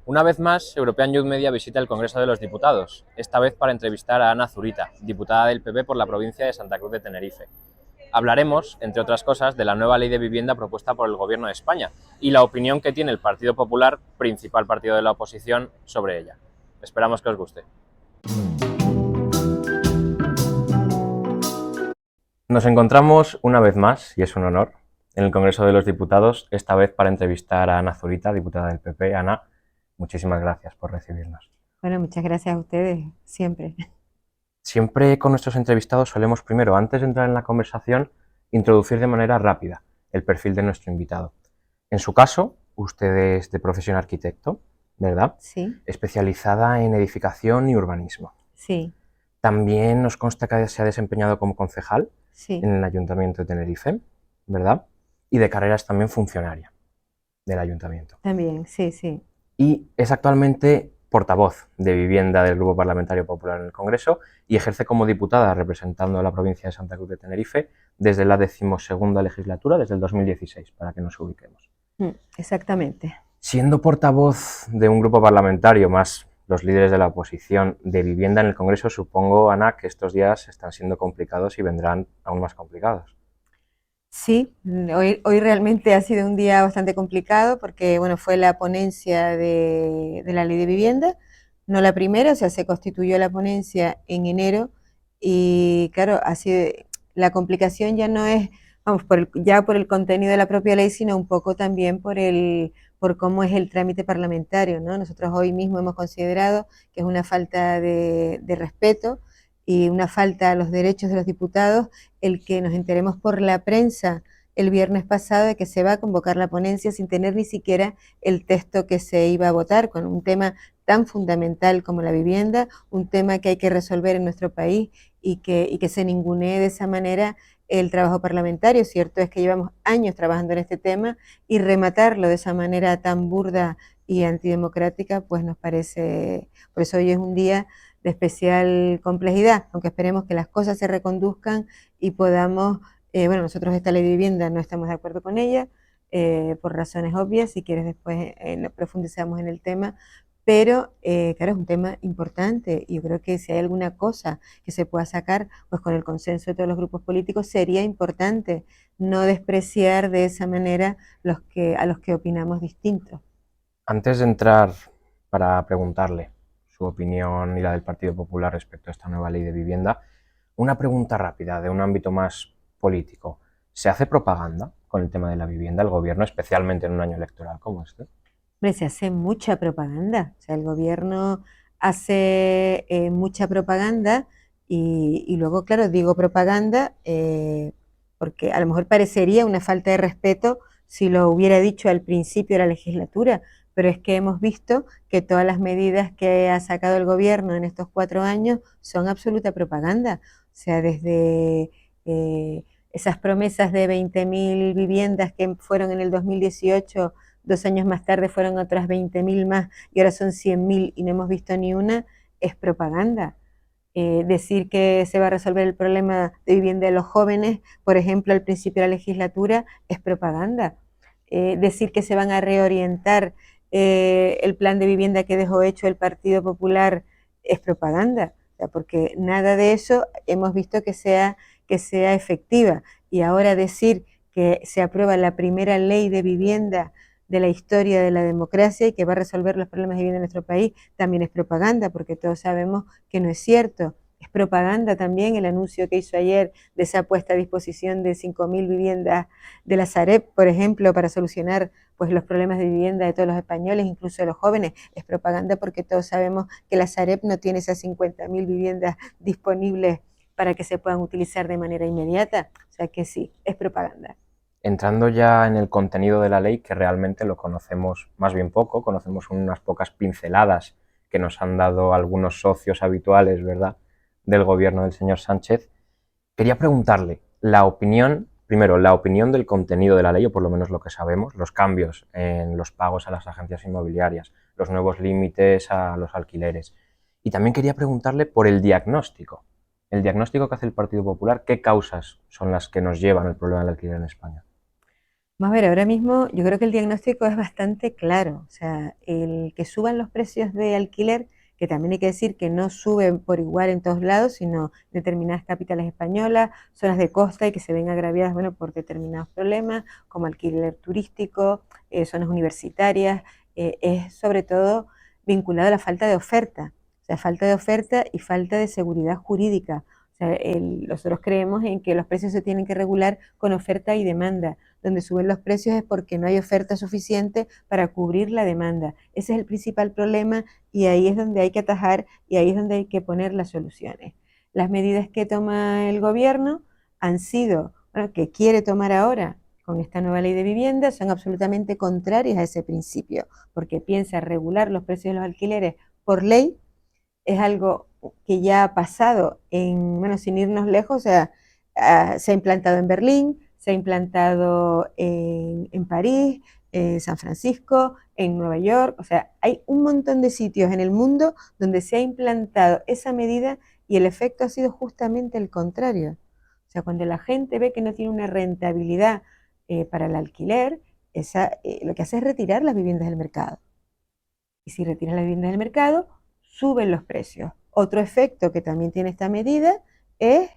Una vez más, European Youth Media visita el Congreso de los Diputados, esta vez para entrevistar a Ana Zurita, diputada del PP por la provincia de Santa Cruz de Tenerife. Hablaremos, entre otras cosas, de la nueva ley de vivienda propuesta por el Gobierno de España y la opinión que tiene el Partido Popular, principal partido de la oposición, sobre ella. Esperamos que os guste. Nos encontramos una vez más, y es un honor, en el Congreso de los Diputados, esta vez para entrevistar a Ana Zurita, diputada del PP. Ana, muchísimas gracias por recibirnos. Bueno, muchas gracias a ustedes, siempre. Siempre con nuestros entrevistados solemos primero, antes de entrar en la conversación, introducir de manera rápida el perfil de nuestro invitado. En su caso, usted es de profesión arquitecto, ¿verdad? Sí, Especializada en edificación y urbanismo. sí, También nos consta que se ha desempeñado como concejal sí, en el Ayuntamiento de Tenerife, ¿verdad? Y de carrera es también funcionaria del Ayuntamiento. también, sí, sí. Y es actualmente portavoz de vivienda del Grupo Parlamentario Popular en el Congreso y ejerce como diputada representando a la provincia de Santa Cruz de Tenerife desde la 12ª legislatura, desde el 2016, para que nos ubiquemos. Exactamente. Siendo portavoz de un grupo parlamentario más los líderes de la oposición de vivienda en el Congreso, supongo, Ana, que estos días están siendo complicados y vendrán aún más complicados. Sí, hoy realmente ha sido un día bastante complicado porque, bueno, fue la ponencia de la ley de vivienda, no la primera, o sea, se constituyó la ponencia en enero y, claro, así la complicación ya no es, vamos, ya por el contenido de la propia ley, sino un poco también por cómo es el trámite parlamentario, ¿no? Nosotros hoy mismo hemos considerado que es una falta de respeto y una falta a los derechos de los diputados el que nos enteremos por la prensa el viernes pasado de que se va a convocar la ponencia sin tener ni siquiera el texto que se iba a votar, con un tema tan fundamental como la vivienda, un tema que hay que resolver en nuestro país y que se ningunee de esa manera el trabajo parlamentario. Cierto es que llevamos años trabajando en este tema y rematarlo de esa manera tan burda y antidemocrática, pues nos parece, por eso hoy es un día de especial complejidad, aunque esperemos que las cosas se reconduzcan y podamos, bueno, nosotros esta ley de vivienda no estamos de acuerdo con ella, por razones obvias, si quieres después profundizamos en el tema, pero claro, es un tema importante y yo creo que si hay alguna cosa que se pueda sacar, pues con el consenso de todos los grupos políticos, sería importante no despreciar de esa manera a los que opinamos distinto. Antes de entrar para preguntarle su opinión y la del Partido Popular respecto a esta nueva ley de vivienda, una pregunta rápida de un ámbito más político. ¿Se hace propaganda con el tema de la vivienda el gobierno, especialmente en un año electoral como este? Hombre, se hace mucha propaganda, o sea, el gobierno hace mucha propaganda y luego, claro, digo propaganda porque a lo mejor parecería una falta de respeto si lo hubiera dicho al principio de la legislatura, pero es que hemos visto que todas las medidas que ha sacado el gobierno en estos 4 años son absoluta propaganda, o sea, desde esas promesas de 20.000 viviendas que fueron en el 2018. 2 años más tarde fueron otras 20.000 más y ahora son 100.000 y no hemos visto ni una, es propaganda. Decir que se va a resolver el problema de vivienda de los jóvenes, por ejemplo, al principio de la legislatura, es propaganda. Decir que se van a reorientar el plan de vivienda que dejó hecho el Partido Popular es propaganda, o sea, porque nada de eso hemos visto que sea efectiva. Y ahora decir que se aprueba la primera ley de vivienda de la historia de la democracia y que va a resolver los problemas de vivienda en nuestro país, también es propaganda, porque todos sabemos que no es cierto. Es propaganda también el anuncio que hizo ayer de esa puesta a disposición de 5.000 viviendas de la Sareb, por ejemplo, para solucionar pues, los problemas de vivienda de todos los españoles, incluso de los jóvenes. Es propaganda porque todos sabemos que la Sareb no tiene esas 50.000 viviendas disponibles para que se puedan utilizar de manera inmediata. O sea que sí, es propaganda. Entrando ya en el contenido de la ley, que realmente lo conocemos más bien poco, conocemos unas pocas pinceladas que nos han dado algunos socios habituales, ¿verdad?, del gobierno del señor Sánchez, quería preguntarle la opinión, primero, la opinión del contenido de la ley, o por lo menos lo que sabemos, los cambios en los pagos a las agencias inmobiliarias, los nuevos límites a los alquileres. Y también quería preguntarle por el diagnóstico que hace el Partido Popular, qué causas son las que nos llevan al problema del alquiler en España. Vamos a ver, ahora mismo yo creo que el diagnóstico es bastante claro. O sea, el que suban los precios de alquiler, que también hay que decir que no suben por igual en todos lados, sino determinadas capitales españolas, zonas de costa y que se ven agraviadas, bueno, por determinados problemas, como alquiler turístico, zonas universitarias, es sobre todo vinculado a la falta de oferta. O sea, falta de oferta y falta de seguridad jurídica. O sea, nosotros creemos en que los precios se tienen que regular con oferta y demanda. Donde suben los precios es porque no hay oferta suficiente para cubrir la demanda. Ese es el principal problema y ahí es donde hay que atajar y ahí es donde hay que poner las soluciones. Las medidas que toma el gobierno han sido, bueno, que quiere tomar ahora con esta nueva ley de vivienda, son absolutamente contrarias a ese principio, porque piensa regular los precios de los alquileres por ley. Es algo que ya ha pasado bueno, sin irnos lejos, o sea, se ha implantado en Berlín, se ha implantado en París, en San Francisco, en Nueva York, o sea, hay un montón de sitios en el mundo donde se ha implantado esa medida y el efecto ha sido justamente el contrario. O sea, cuando la gente ve que no tiene una rentabilidad para el alquiler, lo que hace es retirar las viviendas del mercado. Y si retiras las viviendas del mercado, suben los precios. Otro efecto que también tiene esta medida es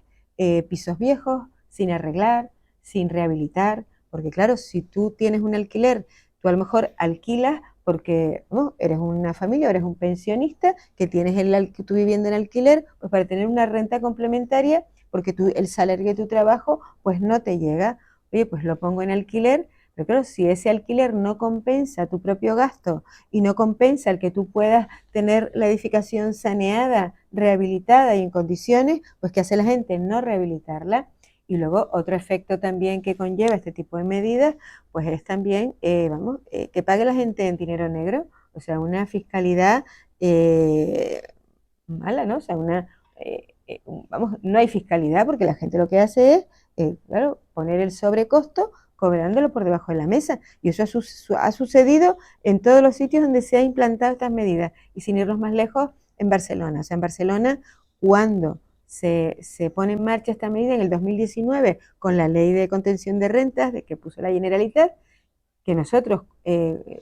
pisos viejos, sin arreglar, sin rehabilitar, porque claro, si tú tienes un alquiler, tú a lo mejor alquilas porque ¿no? Eres una familia, eres un pensionista que tienes tu vivienda en alquiler, pues para tener una renta complementaria, porque el salario de tu trabajo pues no te llega. Oye, pues lo pongo en alquiler, pero claro, si ese alquiler no compensa tu propio gasto y no compensa el que tú puedas tener la edificación saneada, rehabilitada y en condiciones, pues ¿qué hace la gente? No rehabilitarla. Y luego otro efecto también que conlleva este tipo de medidas, pues es también, que pague la gente en dinero negro, o sea, una fiscalidad mala, ¿no? O sea, no hay fiscalidad porque la gente lo que hace es, claro, poner el sobrecosto cobrándolo por debajo de la mesa. Y eso ha sucedido en todos los sitios donde se han implantado estas medidas. Y sin irnos más lejos, en Barcelona. O sea, en Barcelona, cuando se pone en marcha esta medida en el 2019 con la ley de contención de rentas de que puso la Generalitat, que nosotros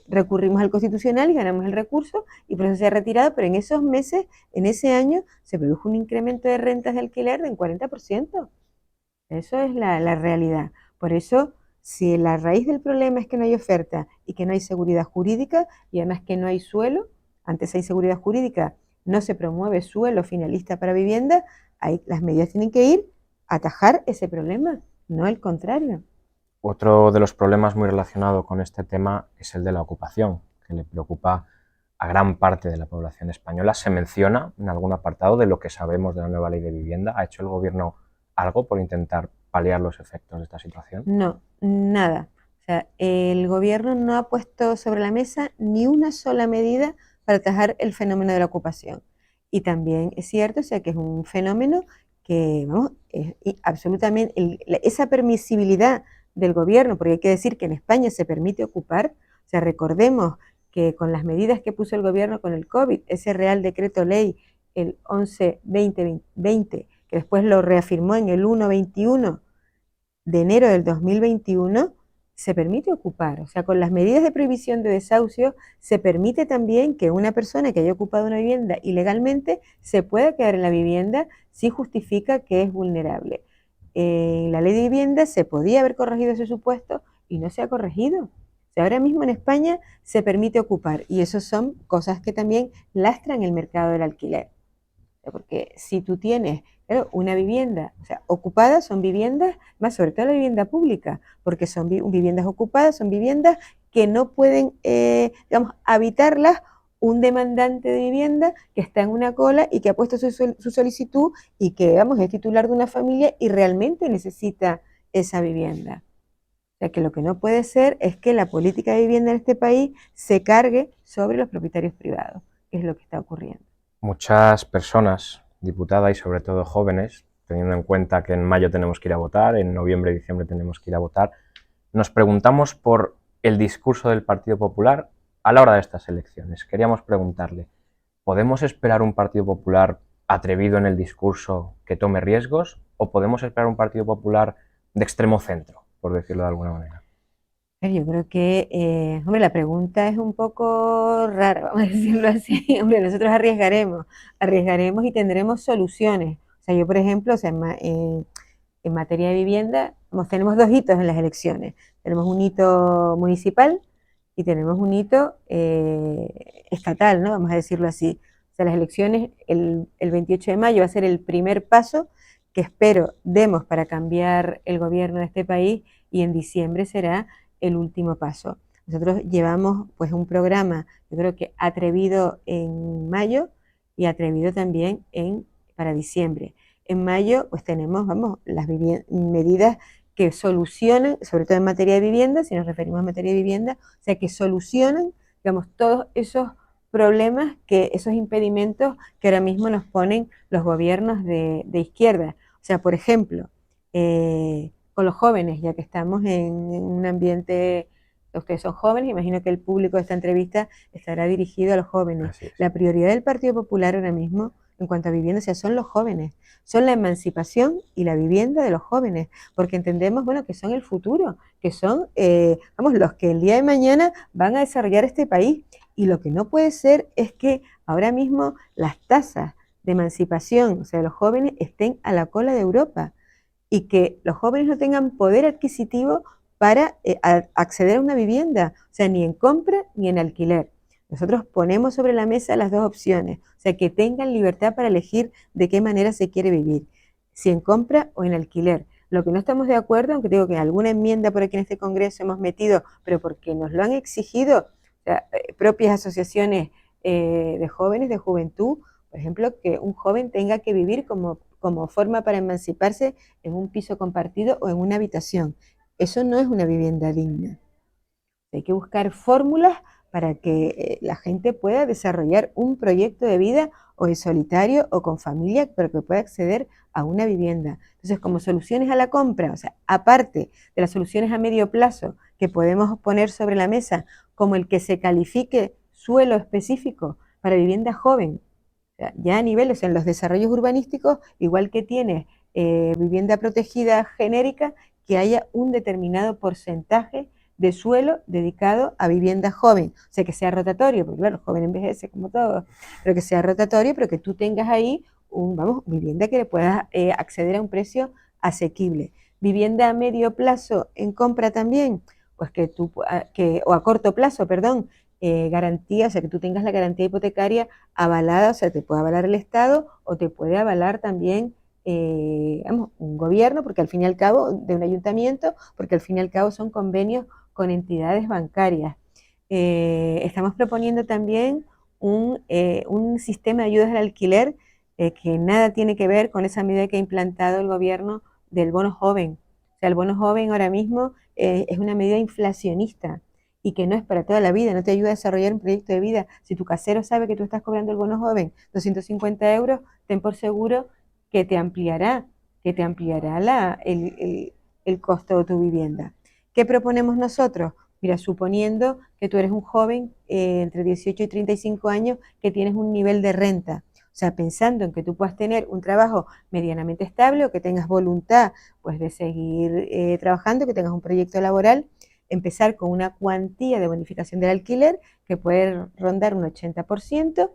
recurrimos al Constitucional y ganamos el recurso y por eso se ha retirado, pero en esos meses, en ese año, se produjo un incremento de rentas de alquiler de un 40%. Eso es la realidad. Por eso, si la raíz del problema es que no hay oferta y que no hay seguridad jurídica y además que no hay suelo, antes hay seguridad jurídica, no se promueve suelo finalista para vivienda, las medidas tienen que ir a atajar ese problema, no el contrario. Otro de los problemas muy relacionado con este tema es el de la ocupación, que le preocupa a gran parte de la población española. Se menciona en algún apartado de lo que sabemos de la nueva ley de vivienda. ¿Ha hecho el gobierno algo por intentar paliar los efectos de esta situación? No, nada. O sea, el gobierno no ha puesto sobre la mesa ni una sola medida para atajar el fenómeno de la ocupación. Y también es cierto, o sea, que es un fenómeno que, vamos, absolutamente, esa permisibilidad del gobierno, porque hay que decir que en España se permite ocupar, o sea, recordemos que con las medidas que puso el gobierno con el COVID, ese Real Decreto Ley, el 11-2020, que después lo reafirmó en el 1-21 de enero del 2021, se permite ocupar. O sea, con las medidas de prohibición de desahucio, se permite también que una persona que haya ocupado una vivienda ilegalmente se pueda quedar en la vivienda si justifica que es vulnerable. En la ley de vivienda se podía haber corregido ese supuesto y no se ha corregido. O sea, ahora mismo en España se permite ocupar y eso son cosas que también lastran el mercado del alquiler. Porque si tú tienes, claro, una vivienda, o sea, ocupadas son viviendas, más sobre todo la vivienda pública, porque son viviendas ocupadas, son viviendas que no pueden, digamos, habitarlas un demandante de vivienda que está en una cola y que ha puesto su solicitud y que, vamos, es titular de una familia y realmente necesita esa vivienda. O sea, que lo que no puede ser es que la política de vivienda en este país se cargue sobre los propietarios privados, que es lo que está ocurriendo. Muchas personas, diputadas y sobre todo jóvenes, teniendo en cuenta que en mayo tenemos que ir a votar, en noviembre y diciembre tenemos que ir a votar, nos preguntamos por el discurso del Partido Popular a la hora de estas elecciones. Queríamos preguntarle, ¿podemos esperar un Partido Popular atrevido en el discurso que tome riesgos o podemos esperar un Partido Popular de extremo centro, por decirlo de alguna manera? Yo creo que, hombre, la pregunta es un poco rara, vamos a decirlo así. Hombre, nosotros arriesgaremos y tendremos soluciones. O sea, yo, por ejemplo, o sea, en materia de vivienda, tenemos dos hitos en las elecciones. Tenemos un hito municipal y tenemos un hito estatal, ¿no? Vamos a decirlo así. O sea, las elecciones, el 28 de mayo va a ser el primer paso que espero demos para cambiar el gobierno de este país, y en diciembre será el último paso. Nosotros llevamos pues un programa, yo creo que atrevido en mayo y atrevido también para diciembre. En mayo pues tenemos, vamos, las medidas que solucionan, sobre todo en materia de vivienda, si nos referimos a materia de vivienda, o sea, que solucionan, digamos, todos esos problemas, esos impedimentos que ahora mismo nos ponen los gobiernos de izquierda. O sea, por ejemplo, con los jóvenes, ya que estamos en un ambiente, ustedes son jóvenes, imagino que el público de esta entrevista estará dirigido a los jóvenes. Así es. La prioridad del Partido Popular ahora mismo en cuanto a vivienda, o sea, son los jóvenes, son la emancipación y la vivienda de los jóvenes, porque entendemos, bueno, que son el futuro, que son, vamos, los que el día de mañana van a desarrollar este país. Y lo que no puede ser es que ahora mismo las tasas de emancipación, o sea, de los jóvenes, estén a la cola de Europa, y que los jóvenes no tengan poder adquisitivo para acceder a una vivienda, o sea, ni en compra ni en alquiler. Nosotros ponemos sobre la mesa las dos opciones, o sea, que tengan libertad para elegir de qué manera se quiere vivir, si en compra o en alquiler. Lo que no estamos de acuerdo, aunque digo que alguna enmienda por aquí en este Congreso hemos metido, pero porque nos lo han exigido, o sea, propias asociaciones de jóvenes, de juventud, por ejemplo, que un joven tenga que vivir como forma para emanciparse en un piso compartido o en una habitación. Eso no es una vivienda digna. Hay que buscar fórmulas para que la gente pueda desarrollar un proyecto de vida, o en solitario o con familia, pero que pueda acceder a una vivienda. Entonces, como soluciones a la compra, o sea, aparte de las soluciones a medio plazo que podemos poner sobre la mesa, como el que se califique suelo específico para vivienda joven, o sea, ya a nivel, o sea, en los desarrollos urbanísticos, igual que tienes vivienda protegida genérica, que haya un determinado porcentaje de suelo dedicado a vivienda joven, o sea, que sea rotatorio, porque claro, el joven envejece como todo, pero que sea rotatorio, pero que tú tengas ahí vamos, vivienda que le puedas acceder a un precio asequible. Vivienda a medio plazo en compra también, pues o a corto plazo, perdón, garantía, o sea, que tú tengas la garantía hipotecaria avalada, o sea, te puede avalar el Estado o te puede avalar también vamos, un gobierno, porque al fin y al cabo, de un ayuntamiento, porque al fin y al cabo son convenios con entidades bancarias. Estamos proponiendo también un sistema de ayudas al alquiler que nada tiene que ver con esa medida que ha implantado el gobierno del bono joven. O sea, el bono joven ahora mismo es una medida inflacionista y que no es para toda la vida, no te ayuda a desarrollar un proyecto de vida. Si tu casero sabe que tú estás cobrando el bono joven 250 euros, ten por seguro que te ampliará, el costo de tu vivienda. ¿Qué proponemos nosotros? Mira, suponiendo que tú eres un joven entre 18 y 35 años que tienes un nivel de renta, o sea, pensando en que tú puedas tener un trabajo medianamente estable o que tengas voluntad pues, de seguir trabajando, que tengas un proyecto laboral, empezar con una cuantía de bonificación del alquiler que puede rondar un 80%,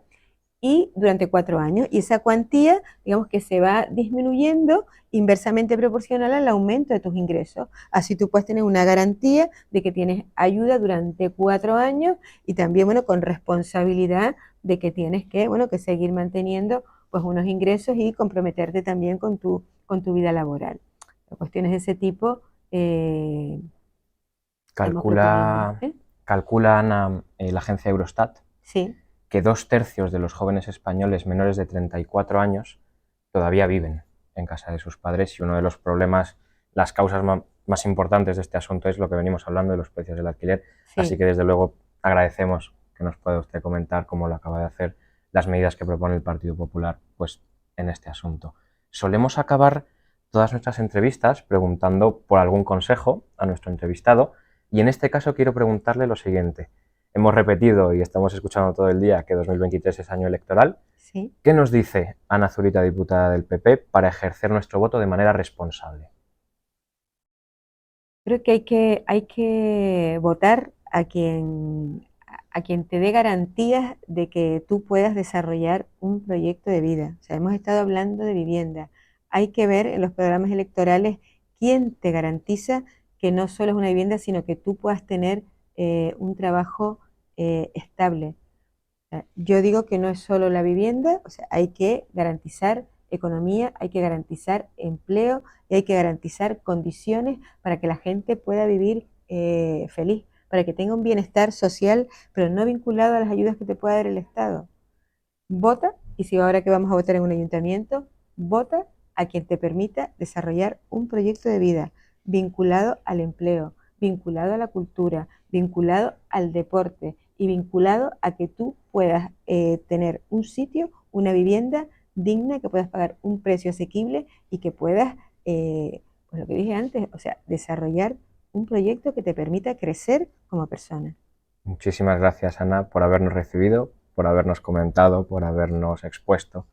y durante 4 años. Y esa cuantía, digamos que se va disminuyendo inversamente proporcional al aumento de tus ingresos. Así tú puedes tener una garantía de que tienes ayuda durante 4 años, y también, bueno, con responsabilidad de que tienes que, bueno, que seguir manteniendo pues unos ingresos y comprometerte también con tu vida laboral. Cuestiones de ese tipo estamos proponiendo. Calcula Ana, la agencia Eurostat, Sí. que 2/3 de los jóvenes españoles menores de 34 años todavía viven en casa de sus padres, y uno de los problemas, las causas más importantes de este asunto es lo que venimos hablando de los precios del alquiler. Sí. Así que desde luego agradecemos que nos pueda usted comentar, como lo acaba de hacer, las medidas que propone el Partido Popular pues, en este asunto. Solemos acabar todas nuestras entrevistas preguntando por algún consejo a nuestro entrevistado, y en este caso quiero preguntarle lo siguiente. Hemos repetido y estamos escuchando todo el día que 2023 es año electoral. Sí. ¿Qué nos dice Ana Zurita, diputada del PP, para ejercer nuestro voto de manera responsable? Creo que hay que votar a quien te dé garantías de que tú puedas desarrollar un proyecto de vida. O sea, hemos estado hablando de vivienda. Hay que ver en los programas electorales quién te garantiza que no solo es una vivienda, sino que tú puedas tener un trabajo estable. Yo digo que no es solo la vivienda, o sea, hay que garantizar economía, hay que garantizar empleo y hay que garantizar condiciones para que la gente pueda vivir feliz, para que tenga un bienestar social, pero no vinculado a las ayudas que te pueda dar el Estado. Vota, y si ahora que vamos a votar en un ayuntamiento, vota a quien te permita desarrollar un proyecto de vida vinculado al empleo, vinculado a la cultura, vinculado al deporte y vinculado a que tú puedas tener un sitio, una vivienda digna, que puedas pagar un precio asequible y que puedas, pues lo que dije antes, o sea, desarrollar un proyecto que te permita crecer como persona. Muchísimas gracias, Ana, por habernos recibido, por habernos comentado, por habernos expuesto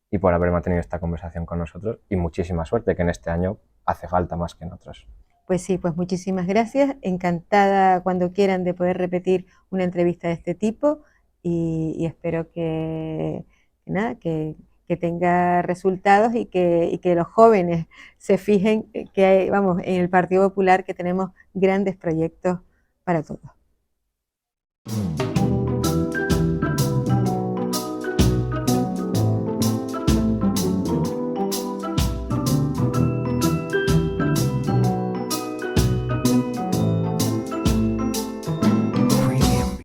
y por haber mantenido esta conversación con nosotros. Y muchísima suerte, que en este año hace falta más que en otros. Pues sí, pues muchísimas gracias. Encantada cuando quieran de poder repetir una entrevista de este tipo y espero que nada, que tenga resultados y que los jóvenes se fijen que hay, vamos, en el Partido Popular que tenemos grandes proyectos para todos.